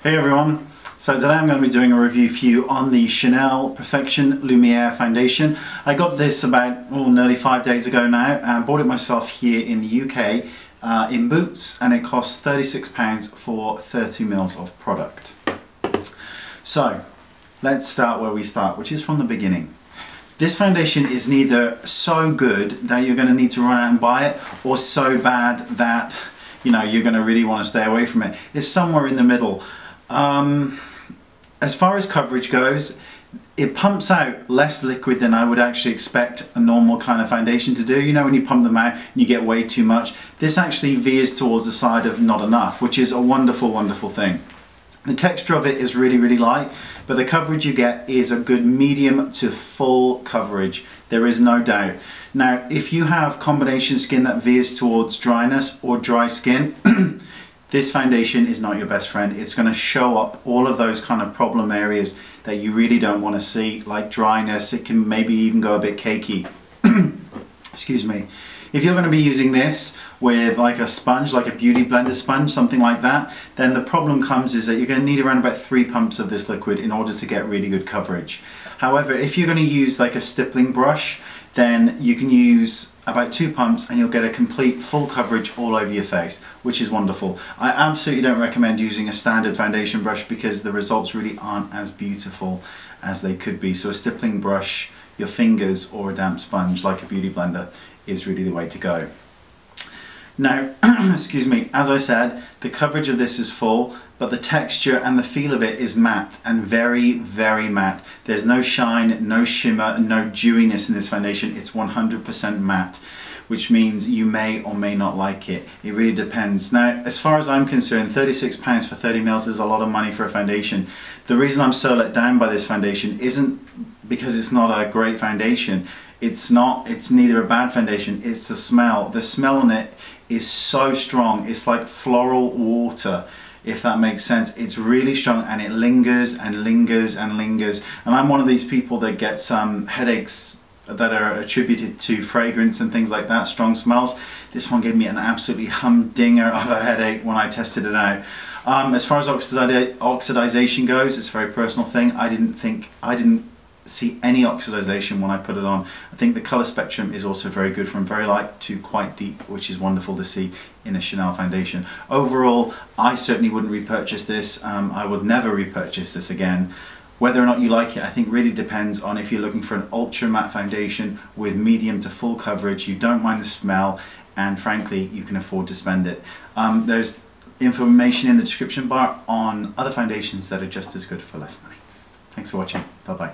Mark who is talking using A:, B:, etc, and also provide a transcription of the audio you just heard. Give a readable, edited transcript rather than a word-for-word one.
A: Hey everyone, so today I'm going to be doing a review for you on the Chanel Perfection Lumiere foundation. I got this about nearly 5 days ago now and bought it myself here in the UK in Boots, and it cost £36 for 30 mils of product. So let's start where we start, which is from the beginning. This foundation is neither so good that you're going to need to run out and buy it, or so bad that you're going to really want to stay away from it. It's somewhere in the middle. As far as coverage goes, it pumps out less liquid than I would actually expect a normal kind of foundation to do. You know, when you pump them out and you get way too much, this actually veers towards the side of not enough, which is a wonderful, wonderful thing. The texture of it is really, really light, but the coverage you get is a good medium to full coverage. There is no doubt. Now, if you have combination skin that veers towards dryness or dry skin, this foundation is not your best friend. It's going to show up all of those kind of problem areas that you really don't want to see, like dryness. It can maybe even go a bit cakey. Excuse me. If you're going to be using this with like a sponge, like a beauty blender sponge, something like that, then the problem comes is that you're going to need around about 3 pumps of this liquid in order to get really good coverage. However, if you're going to use like a stippling brush, then you can use about 2 pumps and you'll get a complete full coverage all over your face, which is wonderful. I absolutely don't recommend using a standard foundation brush because the results really aren't as beautiful as they could be. So a stippling brush, your fingers, or a damp sponge like a beauty blender is really the way to go. Now, excuse me, as I said, the coverage of this is full, but the texture and the feel of it is matte and very, very matte. There's no shine, no shimmer, no dewiness in this foundation. It's 100% matte, which means you may or may not like it. It really depends. Now, as far as I'm concerned, £36 for 30 mils is a lot of money for a foundation. The reason I'm so let down by this foundation isn't because it's not a great foundation. It's neither a bad foundation, it's the smell. The smell on it is so strong. It's like floral water, if that makes sense. It's really strong and it lingers and lingers and lingers. And I'm one of these people that gets headaches that are attributed to fragrance and things like that, strong smells. This one gave me an absolutely humdinger of a headache when I tested it out. As far as oxidization goes, it's a very personal thing. I didn't see any oxidization when I put it on. I think the color spectrum is also very good, from very light to quite deep, which is wonderful to see in a Chanel foundation. Overall, I certainly wouldn't repurchase this. I would never repurchase this again. Whether or not you like it, I think really depends on if you're looking for an ultra matte foundation with medium to full coverage, you don't mind the smell, and frankly, you can afford to spend it. There's information in the description bar on other foundations that are just as good for less money. Thanks for watching. Bye bye.